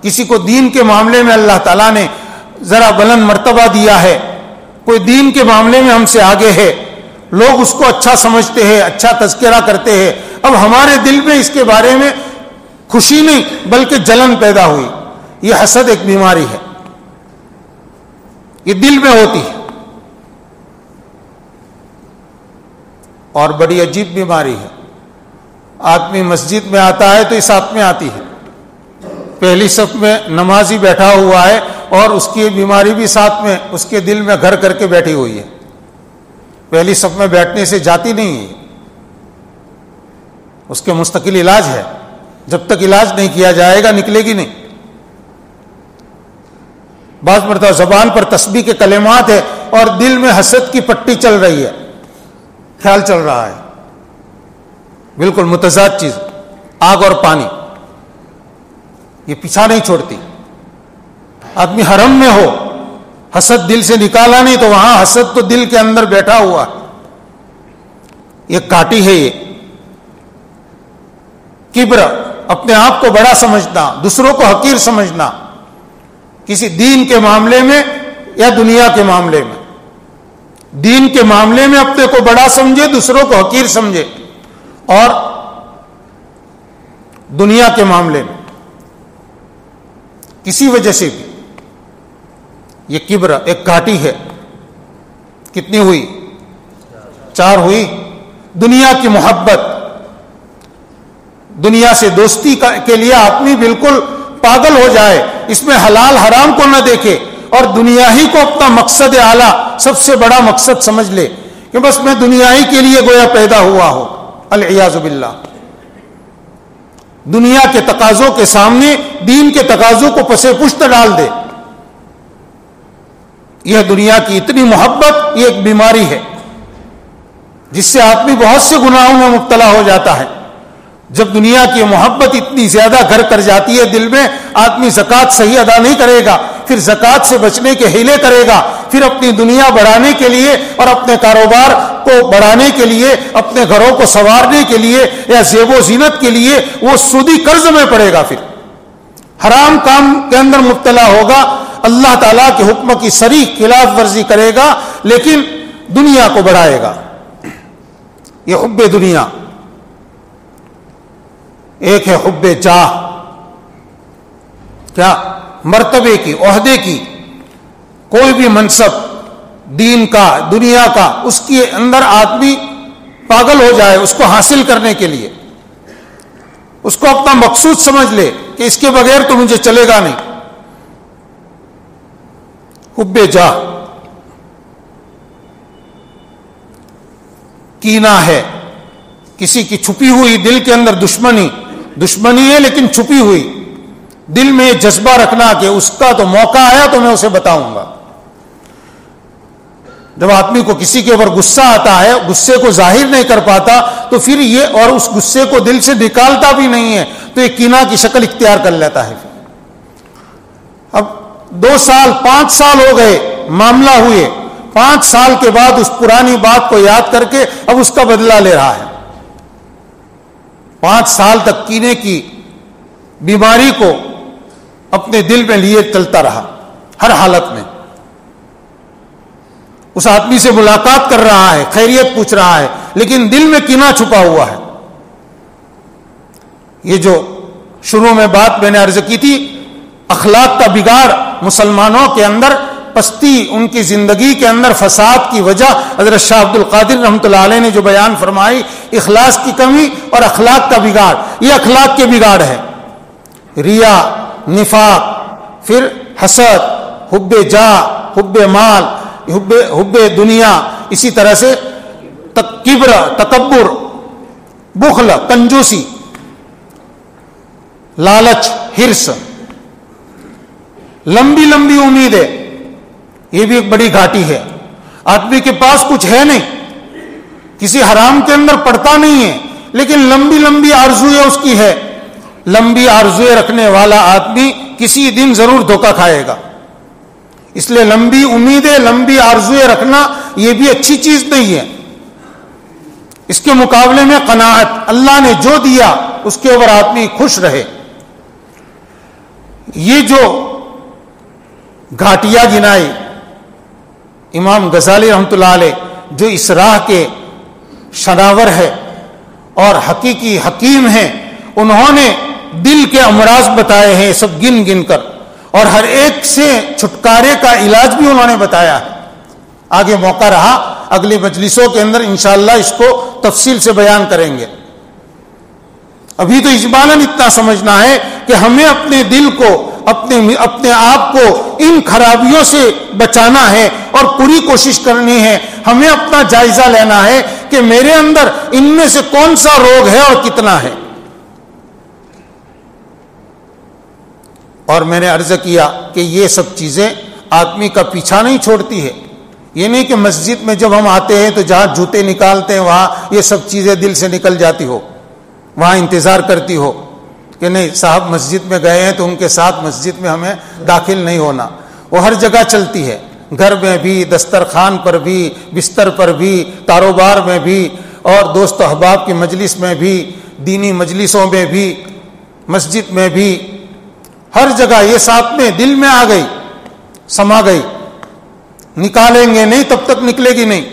Speaker 1: کسی کو دین کے معاملے میں اللہ تعالیٰ نے ذرا بلند مرتبہ دیا ہے، کوئی دین کے معاملے میں ہم سے آگے ہے، لوگ اس کو اچھا سمجھتے ہیں، اچھا تذکرہ کرتے ہیں، اب ہمارے دل میں اس کے بارے میں خوشی نہیں بلکہ جلن پیدا ہوئی۔ یہ حسد ایک بیماری ہے، یہ دل میں ہوتی ہے، اور بڑی عجیب بیماری ہے۔ آدمی مسجد میں آتا ہے تو اس ساتھ میں آتی ہے، پہلی صف میں نمازی بیٹھا ہوا ہے اور اس کی بیماری بھی ساتھ میں اس کے دل میں گھر کر کے بیٹھی ہوئی ہے، پہلی صف میں بیٹھنے سے جاتی نہیں ہے، اس کے مستقل علاج ہے، جب تک علاج نہیں کیا جائے گا نکلے گی نہیں۔ بعض مرتبہ زبان پر تسبیح کے کلمات ہے اور دل میں حسد کی پٹی چل رہی ہے، خیال چل رہا ہے، بالکل متضاد چیز، آگ اور پانی، یہ پیچھا نہیں چھوڑتی۔ آدمی حرم میں ہو، حسد دل سے نکالا نہیں تو وہاں حسد تو دل کے اندر بیٹھا ہوا ہے، یہ کاٹی ہے، یہ کبر، اپنے آپ کو بڑا سمجھنا، دوسروں کو حقیر سمجھنا، کسی دین کے معاملے میں یا دنیا کے معاملے میں. دین کے معاملے میں اپنے کو بڑا سمجھے، دوسروں کو حقیر سمجھے، اور دنیا کے معاملے میں کسی وجہ سے بھی. یہ کبر ایک گھاٹی ہے. کتنی ہوئی؟ 4 ہوئی. دنیا کی محبت، دنیا سے دوستی کے لیے آدمی بالکل پاگل ہو جائے، اس میں حلال حرام کو نہ دیکھے اور دنیا ہی کو اپنا مقصد اعلیٰ، سب سے بڑا مقصد سمجھ لے کہ بس میں دنیا ہی کے لیے گویا پیدا ہوا ہوں. العیاذ باللہ. دنیا کے تقاضوں کے سامنے دین کے تقاضوں کو پسے پشت ڈال دے. یہ دنیا کی اتنی محبت، یہ ایک بیماری ہے جس سے آدمی بہت سے گناہوں میں مبتلا ہو جاتا ہے. جب دنیا کی محبت اتنی زیادہ گھر کر جاتی ہے دل میں، آدمی زکوٰۃ صحیح ادا نہیں کرے گا، پھر زکوٰۃ سے بچنے کے حیلے کرے گا، پھر اپنی دنیا بڑھانے کے لیے اور اپنے کاروبار کو بڑھانے کے لیے، اپنے گھروں کو سنوارنے کے لیے یا زیب و زینت کے لیے وہ سودی قرض میں پڑے گا، پھر حرام کام کے اندر مبتلا ہوگا، اللہ تعالیٰ کے حکم کی صریح خلاف ورزی کرے گا، لیکن دنیا کو بڑھائے گا. یہ حب دنیا. ایک ہے حب جاہ، کیا؟ مرتبے کی، عہدے کی. کوئی بھی منصب دین کا، دنیا کا، اس کے اندر آدمی پاگل ہو جائے اس کو حاصل کرنے کے لیے، اس کو اپنا مقصود سمجھ لے کہ اس کے بغیر تو مجھے چلے گا نہیں. حب جاہ. کینہ ہے، کسی کی چھپی ہوئی دل کے اندر دشمنی ہے لیکن چھپی ہوئی. دل میں جذبہ رکھنا کہ اس کا تو موقع آیا تو میں اسے بتاؤں گا. جب آدمی کو کسی کے اوپر غصہ آتا ہے، غصے کو ظاہر نہیں کر پاتا تو پھر یہ، اور اس غصے کو دل سے نکالتا بھی نہیں ہے، تو یہ کینہ کی شکل اختیار کر لیتا ہے. اب 2 سال 5 سال ہو گئے معاملہ ہوئے، 5 سال کے بعد اس پرانی بات کو یاد کر کے اب اس کا بدلہ لے رہا ہے. 5 سال تک کینے کی بیماری کو اپنے دل میں لیے چلتا رہا ہر حالت میں. اس آدمی سے ملاقات کر رہا ہے، خیریت پوچھ رہا ہے، لیکن دل میں کینہ چھپا ہوا ہے. یہ جو شروع میں بات میں نے عرض کی تھی، اخلاق کا بگاڑ، مسلمانوں کے اندر پستی، ان کی زندگی کے اندر فساد کی وجہ حضرت شاہ عبد القادر رحمۃ اللہ علیہ نے جو بیان فرمائی، اخلاص کی کمی اور اخلاق کا بگاڑ. یہ اخلاق کے بگاڑ ہے. ریا، نفاق، پھر حسد، حب جاہ، حب مال، حب دنیا، اسی طرح سے کبر، تکبر، بخل، کنجوسی، لالچ، حرص، لمبی لمبی امیدیں. یہ بھی ایک بڑی گھاٹی ہے. آدمی کے پاس کچھ ہے نہیں، کسی حرام کے اندر پڑتا نہیں ہے، لیکن لمبی لمبی آرزویں اس کی ہے. لمبی آرزویں رکھنے والا آدمی کسی دن ضرور دھوکہ کھائے گا. اس لیے لمبی امیدیں، لمبی آرزویں رکھنا یہ بھی اچھی چیز نہیں ہے. اس کے مقابلے میں قناعت، اللہ نے جو دیا اس کے اوپر آدمی خوش رہے. یہ جو گھاٹیاں گنائی امام غزالی رحمۃ اللہ علیہ، جو اس راہ کے شناور ہے اور حقیقی حکیم ہیں، انہوں نے دل کے امراض بتائے ہیں سب گن گن کر، اور ہر ایک سے چھٹکارے کا علاج بھی انہوں نے بتایا ہے. آگے موقع رہا اگلی مجلسوں کے اندر انشاءاللہ اس کو تفصیل سے بیان کریں گے. ابھی تو اجمالاً اتنا سمجھنا ہے کہ ہمیں اپنے دل کو، اپنے آپ کو ان خرابیوں سے بچانا ہے اور پوری کوشش کرنی ہے. ہمیں اپنا جائزہ لینا ہے کہ میرے اندر ان میں سے کون سا روگ ہے اور کتنا ہے. اور میں نے عرض کیا کہ یہ سب چیزیں آدمی کا پیچھا نہیں چھوڑتی ہے. یہ نہیں کہ مسجد میں جب ہم آتے ہیں تو جہاں جوتے نکالتے ہیں وہاں یہ سب چیزیں دل سے نکل جاتی ہو، وہاں انتظار کرتی ہو کہ نہیں صاحب مسجد میں گئے ہیں تو ان کے ساتھ مسجد میں ہمیں داخل نہیں ہونا. وہ ہر جگہ چلتی ہے، گھر میں بھی، دسترخوان پر بھی، بستر پر بھی، کاروبار میں بھی، اور دوست احباب کی مجلس میں بھی. دینی مجلسوں میں بھی، مسجد میں بھی، ہر جگہ یہ ساتھ میں دل میں آ گئی، سما گئی، نکالیں گے نہیں تب تک نکلے گی نہیں.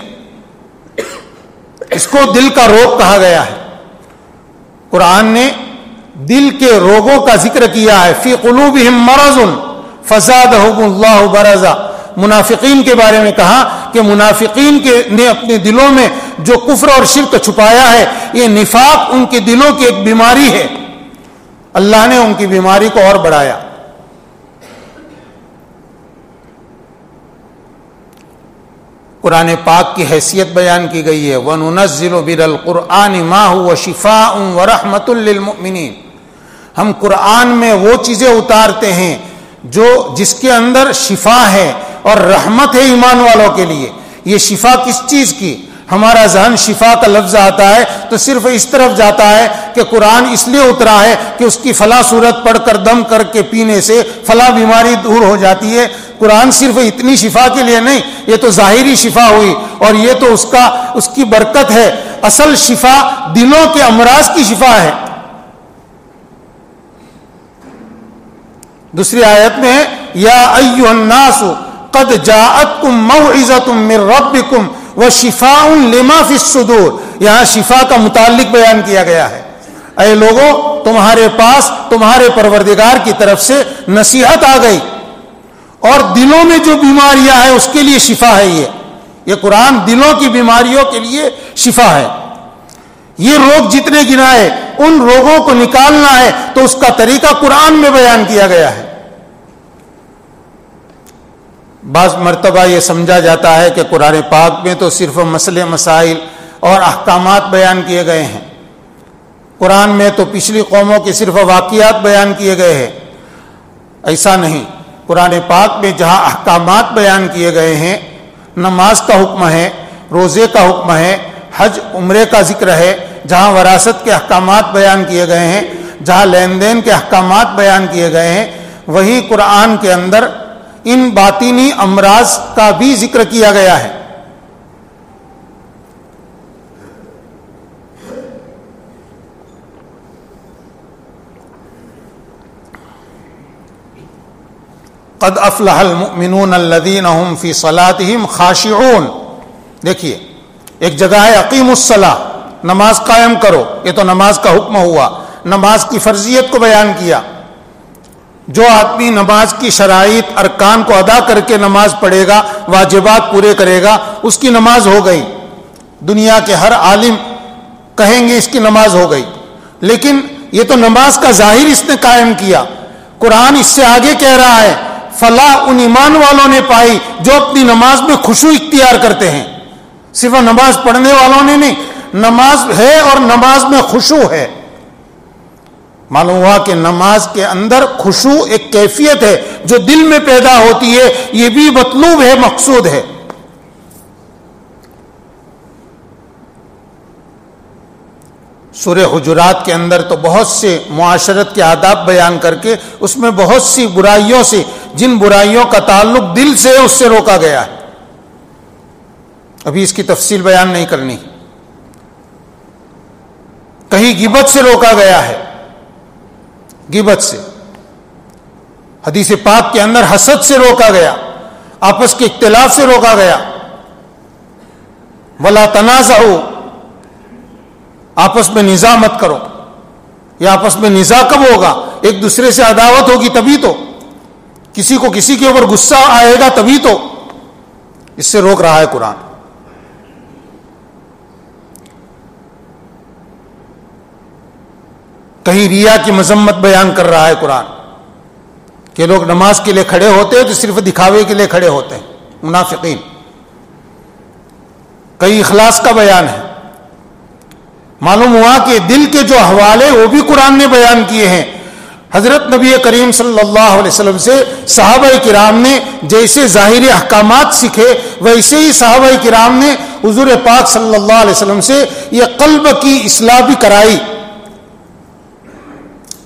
Speaker 1: اس کو دل کا روگ کہا گیا ہے. قرآن نے دل کے روگوں کا ذکر کیا ہے. فی قلوبہم مرض فزادہم اللہ مرضا. منافقین کے بارے میں کہا کہ منافقین نے اپنے دلوں میں جو کفر اور شرک چھپایا ہے، یہ نفاق ان کے دلوں کی ایک بیماری ہے، اللہ نے ان کی بیماری کو اور بڑھایا. قرآن پاک کی حیثیت بیان کی گئی ہے. وَنُنَزِّلُ مِنَ الْقُرْآنِ مَا هُوَ شِفَاءٌ وَرَحْمَةٌ لِّلْمُؤْمِنِينَ. ہم قرآن میں وہ چیزیں اتارتے ہیں جس کے اندر شفا ہے اور رحمت ہے ایمان والوں کے لیے. یہ شفا کس چیز کی؟ ہمارا ذہن شفا کا لفظ آتا ہے تو صرف اس طرف جاتا ہے کہ قرآن اس لیے اترا ہے کہ اس کی فلاں صورت پڑھ کر دم کر کے پینے سے فلاں بیماری دور ہو جاتی ہے. قرآن صرف اتنی شفا کے لیے نہیں، یہ تو ظاہری شفا ہوئی اور یہ تو اس کی برکت ہے. اصل شفا دلوں کے امراض کی شفا ہے. دوسری آیت میں یا ایھا الناس قد جاءتکم موعظۃ من ربکم وشفاء لما فی الصدور. یہاں شفا کا متعلق بیان کیا گیا ہے. اے لوگوں، تمہارے پاس تمہارے پروردگار کی طرف سے نصیحت آ گئی اور دلوں میں جو بیماریاں ہیں اس کے لیے شفا ہے. یہ قرآن دلوں کی بیماریوں کے لیے شفا ہے. یہ روگ جتنے گنائے ان روگوں کو نکالنا ہے تو اس کا طریقہ قرآن میں بیان کیا گیا ہے. بعض مرتبہ یہ سمجھا جاتا ہے کہ قرآن پاک میں تو صرف مسئلے مسائل اور احکامات بیان کیے گئے ہیں، قرآن میں تو پچھلی قوموں کے صرف واقعات بیان کیے گئے ہیں. ایسا نہیں. قرآن پاک میں جہاں احکامات بیان کیے گئے ہیں، نماز کا حکم ہے، روزے کا حکم ہے، حج عمرے کا ذکر ہے، جہاں وراثت کے احکامات بیان کیے گئے ہیں، جہاں لین دین کے احکامات بیان کیے گئے ہیں، وہی قرآن کے اندر ان باطنی امراض کا بھی ذکر کیا گیا ہے. قد افلح المؤمنون الذین هم فی صلاتهم خاشعون. دیکھیے ایک جگہ ہے اقیموا الصلاۃ، نماز قائم کرو، یہ تو نماز کا حکم ہوا. نماز کی فرضیت کو بیان کیا. جو آدمی نماز کی شرائط ارکان کو ادا کر کے نماز پڑھے گا، واجبات پورے کرے گا، اس کی نماز ہو گئی. دنیا کے ہر عالم کہیں گے اس کی نماز ہو گئی. لیکن یہ تو نماز کا ظاہر اس نے قائم کیا. قرآن اس سے آگے کہہ رہا ہے فلاح ان ایمان والوں نے پائی جو اپنی نماز میں خشوع اختیار کرتے ہیں. صرف نماز پڑھنے والوں نے نہیں، نماز ہے اور نماز میں خشوع ہے. معلوم ہوا کہ نماز کے اندر خشوع ایک کیفیت ہے جو دل میں پیدا ہوتی ہے. یہ بھی مطلوب ہے، مقصود ہے. سورہ حجرات کے اندر تو بہت سے معاشرت کے آداب بیان کر کے اس میں بہت سی برائیوں سے، جن برائیوں کا تعلق دل سے ہے، اس سے روکا گیا ہے. ابھی اس کی تفصیل بیان نہیں کرنی. کہیں غیبت سے روکا گیا ہے، غیبت سے. حدیث پاک کے اندر حسد سے روکا گیا، آپس کے اختلاف سے روکا گیا. ولا تنازعوا، آپس میں نزاع مت کرو. یہ آپس میں نزاع کب ہوگا؟ ایک دوسرے سے عداوت ہوگی تبھی تو، کسی کو کسی کے اوپر غصہ آئے گا تبھی تو. اس سے روک رہا ہے قرآن. کہیں ریا کی مذمت بیان کر رہا ہے قرآن کہ لوگ نماز کے لیے کھڑے ہوتے ہیں تو صرف دکھاوے کے لیے کھڑے ہوتے ہیں، منافقین. کہیں اخلاص کا بیان ہے. معلوم ہوا کہ دل کے جو حوالے وہ بھی قرآن نے بیان کیے ہیں. حضرت نبی کریم صلی اللہ علیہ وسلم سے صحابہ کرام نے جیسے ظاہری احکامات سیکھے، ویسے ہی صحابہ کرام نے حضور پاک صلی اللہ علیہ وسلم سے یہ قلب کی اصلاح بھی کرائی.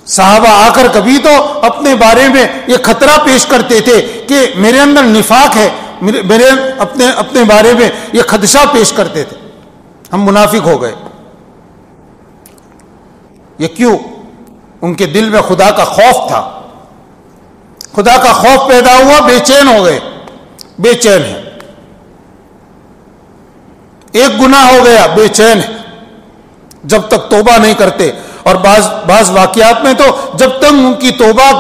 Speaker 1: صحابہ آ کر کبھی تو اپنے بارے میں یہ خطرہ پیش کرتے تھے کہ میرے اندر نفاق ہے، میرے اپنے بارے میں یہ خدشہ پیش کرتے تھے، ہم منافق ہو گئے. یہ کیوں؟ ان کے دل میں خدا کا خوف تھا، خدا کا خوف پیدا ہوا، بے چین ہو گئے، بے چین ہے، ایک گناہ ہو گیا، بے چین ہے جب تک توبہ نہیں کرتے. اور بعض واقعات میں تو جب تک ان کی توبہ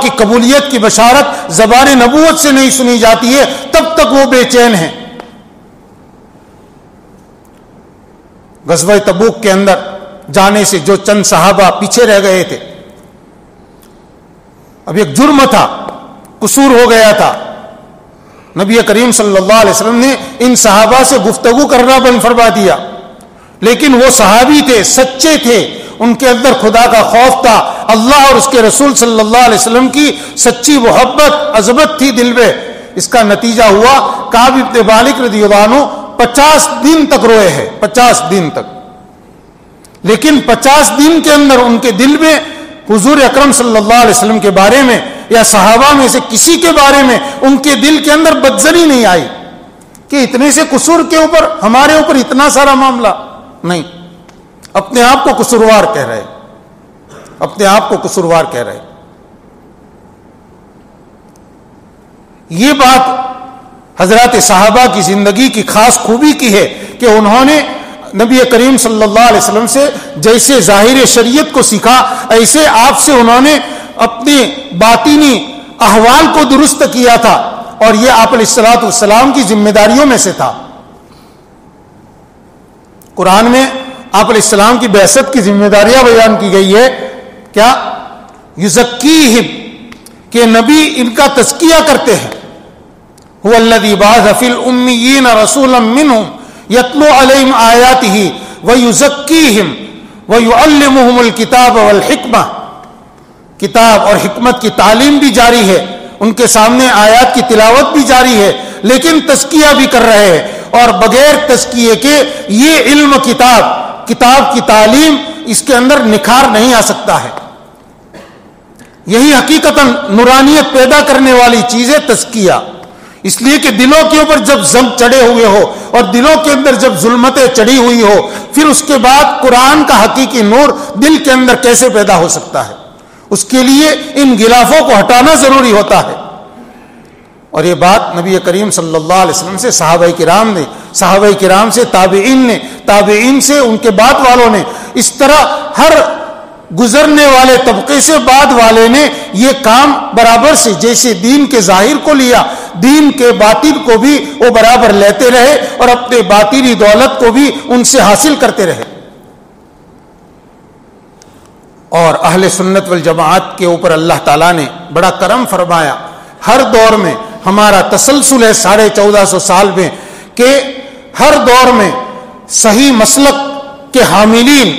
Speaker 1: کی قبولیت کی بشارت زبان نبوت سے نہیں سنی جاتی ہے تب تک وہ بے چین ہیں. غزوہ تبوک کے اندر جانے سے جو چند صحابہ پیچھے رہ گئے تھے، اب ایک جرم تھا، قصور ہو گیا تھا، نبی کریم صلی اللہ علیہ وسلم نے ان صحابہ سے گفتگو کرنا بند فرما دیا. لیکن وہ صحابی تھے، سچے تھے، ان کے اندر خدا کا خوف تھا، اللہ اور اس کے رسول صلی اللہ علیہ وسلم کی سچی محبت، عظمت تھی دل میں. اس کا نتیجہ ہوا کعب ابن مالک رضی اللہ عنہ 50 دن تک روئے ہیں، 50 دن تک. لیکن 50 دن کے اندر ان کے دل میں حضور اکرم صلی اللہ علیہ وسلم کے بارے میں یا صحابہ میں سے کسی کے بارے میں ان کے دل کے اندر بدظنی نہیں آئی کہ اتنے سے قصور کے اوپر ہمارے اوپر اتنا سارا معاملہ. نہیں، اپنے آپ کو قصوروار کہہ رہے، اپنے آپ کو قصوروار کہہ رہے. یہ بات حضرات صحابہ کی زندگی کی خاص خوبی کی ہے کہ انہوں نے نبی کریم صلی اللہ علیہ وسلم سے جیسے ظاہر شریعت کو سیکھا، ایسے آپ سے انہوں نے اپنے باطنی احوال کو درست کیا تھا، اور یہ آپ علیہ الصلوۃ والسلام کی ذمہ داریوں میں سے تھا. قرآن میں آپ علیہ السلام کی بعثت کی ذمہ داریاں بیان کی گئی ہے. کیا؟ یزکیہم، کہ نبی ان کا تزکیہ کرتے ہیں. هو الذی بعث فی الامیین رسولا منہم یتلو علیہم آیاتہ ویزکیہم ویعلمہم الکتاب والحکمہ. کتاب اور حکمت کی تعلیم بھی جاری ہے، ان کے سامنے آیات کی تلاوت بھی جاری ہے، لیکن تزکیہ بھی کر رہے ہیں. اور بغیر تزکیے کے یہ علم کتاب کی تعلیم اس کے اندر نکھار نہیں آ سکتا ہے. یہی حقیقتاً نورانیت پیدا کرنے والی چیز ہے تزکیہ. اس لیے کہ دلوں کے اوپر جب زنگ چڑھے ہوئے ہو اور دلوں کے اندر جب ظلمتیں چڑھی ہوئی ہو، پھر اس کے بعد قرآن کا حقیقی نور دل کے اندر کیسے پیدا ہو سکتا ہے؟ اس کے لیے ان غلافوں کو ہٹانا ضروری ہوتا ہے. اور یہ بات نبی کریم صلی اللہ علیہ وسلم سے صحابہ کرام نے، صحابہ کرام سے تابعین نے، تابعین سے ان کے بعد والوں نے، اس طرح ہر گزرنے والے طبقے سے بعد والے نے یہ کام برابر سے، جیسے دین کے ظاہر کو لیا، دین کے باطن کو بھی وہ برابر لیتے رہے اور اپنے باطنی دولت کو بھی ان سے حاصل کرتے رہے. اور اہل سنت والجماعت کے اوپر اللہ تعالیٰ نے بڑا کرم فرمایا. ہر دور میں ہمارا تسلسل ہے 1450 سال میں کہ ہر دور میں صحیح مسلک کے حاملین،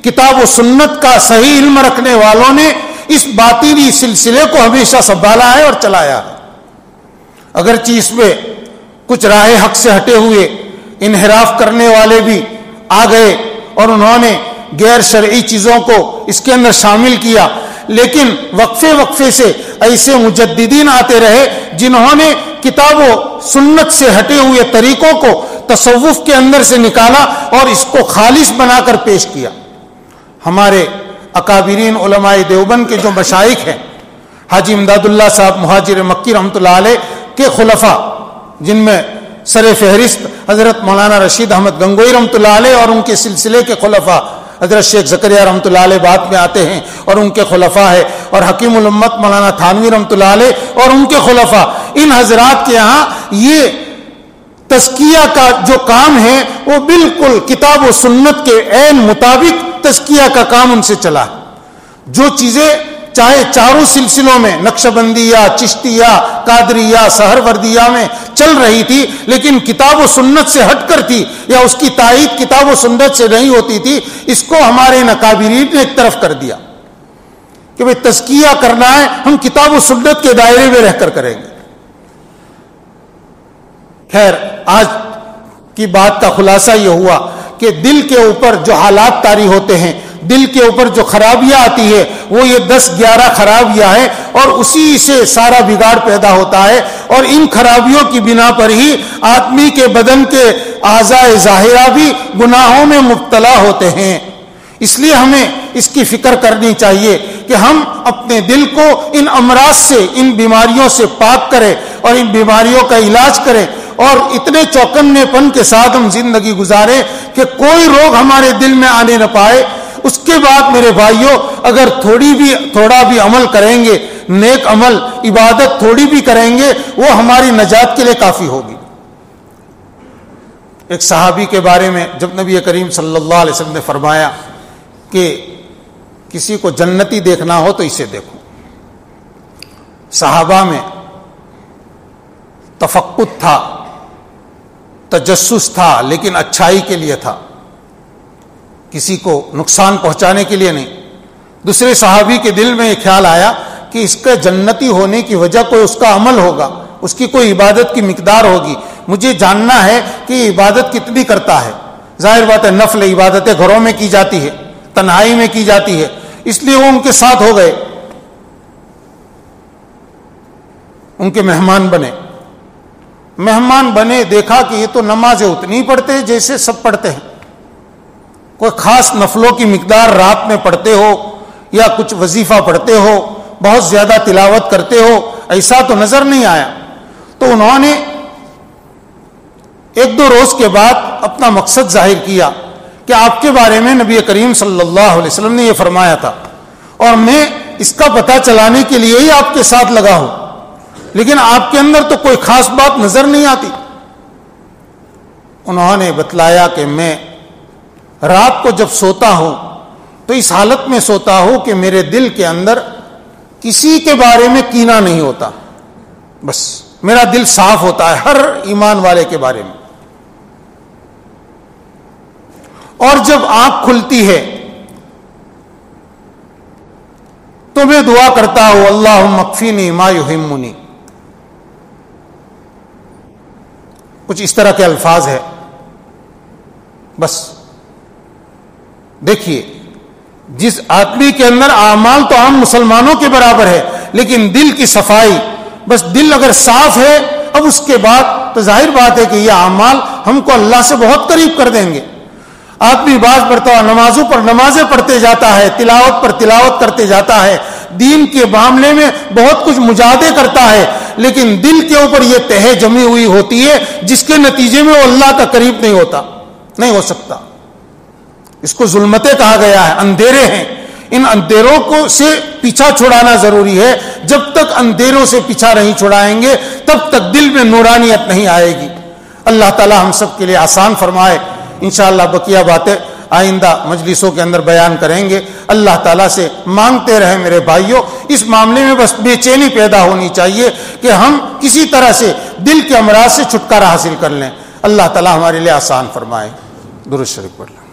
Speaker 1: کتاب و سنت کا صحیح علم رکھنے والوں نے اس باطنی سلسلے کو ہمیشہ سنبھالا ہے اور چلایا ہے. اگرچہ اس میں کچھ راہ حق سے ہٹے ہوئے انحراف کرنے والے بھی آ گئے اور انہوں نے غیر شرعی چیزوں کو اس کے اندر شامل کیا، لیکن وقفے سے ایسے مجددین آتے رہے جنہوں نے کتاب و سنت سے ہٹے ہوئے طریقوں کو تصوف کے اندر سے نکالا اور اس کو خالص بنا کر پیش کیا. ہمارے اکابرین علماء دیوبند کے جو مشائخ ہیں، حاجی امداد اللہ صاحب مہاجر مکی رحمۃ اللہ علیہ کے خلفاء، جن میں سر فہرست حضرت مولانا رشید احمد گنگوئی رحمۃ اللہ علیہ اور ان کے سلسلے کے خلفاء حضرت شیخ زکریا رحمۃ اللہ علیہ بعد میں آتے ہیں اور ان کے خلفاء ہے، اور حکیم الامت مولانا تھانوی رحمۃ اللہ علیہ اور ان کے خلفاء. ان حضرات کے ہاں یہ تزکیہ کا جو کام ہے وہ بالکل کتاب و سنت کے عین مطابق تزکیہ کا کام ان سے چلا ہے. جو چیزیں چاہے چاروں سلسلوں میں نقشبندیہ، چشتیہ، قادریہ، سہروردیہ میں چل رہی تھی، لیکن کتاب و سنت سے ہٹ کر تھی یا اس کی تائید کتاب و سنت سے نہیں ہوتی تھی، اس کو ہمارے اکابرین نے ایک طرف کر دیا کہ بھئی تزکیہ کرنا ہے، ہم کتاب و سنت کے دائرے میں رہ کر کریں گے. خیر، آج کی بات کا خلاصہ یہ ہوا کہ دل کے اوپر جو حالات طاری ہوتے ہیں، دل کے اوپر جو خرابیاں آتی ہے، وہ یہ 10-11 خرابیاں ہیں اور اسی سے سارا بگاڑ پیدا ہوتا ہے. اور ان خرابیوں کی بنا پر ہی آدمی کے بدن کے اعضاء ظاہرہ بھی گناہوں میں مبتلا ہوتے ہیں. اس لیے ہمیں اس کی فکر کرنی چاہیے کہ ہم اپنے دل کو ان امراض سے، ان بیماریوں سے پاک کریں اور ان بیماریوں کا علاج کریں، اور اتنے چوکنے پن کے ساتھ ہم زندگی گزاریں کہ کوئی روگ ہمارے دل میں آنے نہ پائے۔ اس کے بعد میرے بھائیوں، اگر تھوڑا بھی عمل کریں گے، نیک عمل، عبادت تھوڑی بھی کریں گے، وہ ہماری نجات کے لیے کافی ہوگی۔ ایک صحابی کے بارے میں جب نبی کریم صلی اللہ علیہ وسلم نے فرمایا کہ کسی کو جنتی دیکھنا ہو تو اسے دیکھو، صحابہ میں تفقد تھا، تجسس تھا، لیکن اچھائی کے لیے تھا، کسی کو نقصان پہنچانے کے لیے نہیں۔ دوسرے صحابی کے دل میں یہ خیال آیا کہ اس کے جنتی ہونے کی وجہ کوئی اس کا عمل ہوگا، اس کی کوئی عبادت کی مقدار ہوگی، مجھے جاننا ہے کہ یہ عبادت کتنی کرتا ہے۔ ظاہر بات ہے نفل عبادتیں گھروں میں کی جاتی ہے، تنہائی میں کی جاتی ہے، اس لیے وہ ان کے ساتھ ہو گئے، ان کے مہمان بنے، دیکھا کہ یہ تو نمازیں اتنی پڑھتے ہیں جیسے سب پڑھتے ہیں، کوئی خاص نفلوں کی مقدار رات میں پڑھتے ہو یا کچھ وظیفہ پڑھتے ہو، بہت زیادہ تلاوت کرتے ہو، ایسا تو نظر نہیں آیا۔ تو انہوں نے ایک دو روز کے بعد اپنا مقصد ظاہر کیا کہ آپ کے بارے میں نبی کریم صلی اللہ علیہ وسلم نے یہ فرمایا تھا، اور میں اس کا پتہ چلانے کے لیے ہی آپ کے ساتھ لگا ہوں، لیکن آپ کے اندر تو کوئی خاص بات نظر نہیں آتی۔ انہوں نے بتلایا کہ میں رات کو جب سوتا ہوں تو اس حالت میں سوتا ہوں کہ میرے دل کے اندر کسی کے بارے میں کینہ نہیں ہوتا، بس میرا دل صاف ہوتا ہے ہر ایمان والے کے بارے میں۔ اور جب آنکھ کھلتی ہے تو میں دعا کرتا ہوں اللہم اکفینی ما یہمنی، کچھ اس طرح کے الفاظ ہے۔ بس دیکھیے، جس آدمی کے اندر اعمال تو عام مسلمانوں کے برابر ہے، لیکن دل کی صفائی، بس دل اگر صاف ہے، اب اس کے بعد تو ظاہر بات ہے کہ یہ اعمال ہم کو اللہ سے بہت قریب کر دیں گے۔ آدمی باز پڑھتا ہے، نمازوں پر نمازیں پڑھتے جاتا ہے، تلاوت پر تلاوت کرتے جاتا ہے، دین کے معاملے میں بہت کچھ مجاہدے کرتا ہے، لیکن دل کے اوپر یہ تہے جمی ہوئی ہوتی ہے جس کے نتیجے میں وہ اللہ کا قریب نہیں ہو سکتا۔ اس کو ظلمتیں کہا گیا ہے، اندھیرے ہیں، ان اندھیروں کو سے پیچھا چھڑانا ضروری ہے۔ جب تک اندھیروں سے پیچھا نہیں چھڑائیں گے تب تک دل میں نورانیت نہیں آئے گی۔ اللہ تعالی ہم سب کے لیے آسان فرمائے۔ انشاءاللہ بقیہ باتیں آئندہ مجلسوں کے اندر بیان کریں گے۔ اللہ تعالیٰ سے مانگتے رہیں میرے بھائیوں، اس معاملے میں بس بے چینی پیدا ہونی چاہیے کہ ہم کسی طرح سے دل کے امراض سے چھٹکارا حاصل کر لیں۔ اللہ تعالیٰ ہمارے لیے آسان فرمائے۔ درود شریف پڑھ لیں۔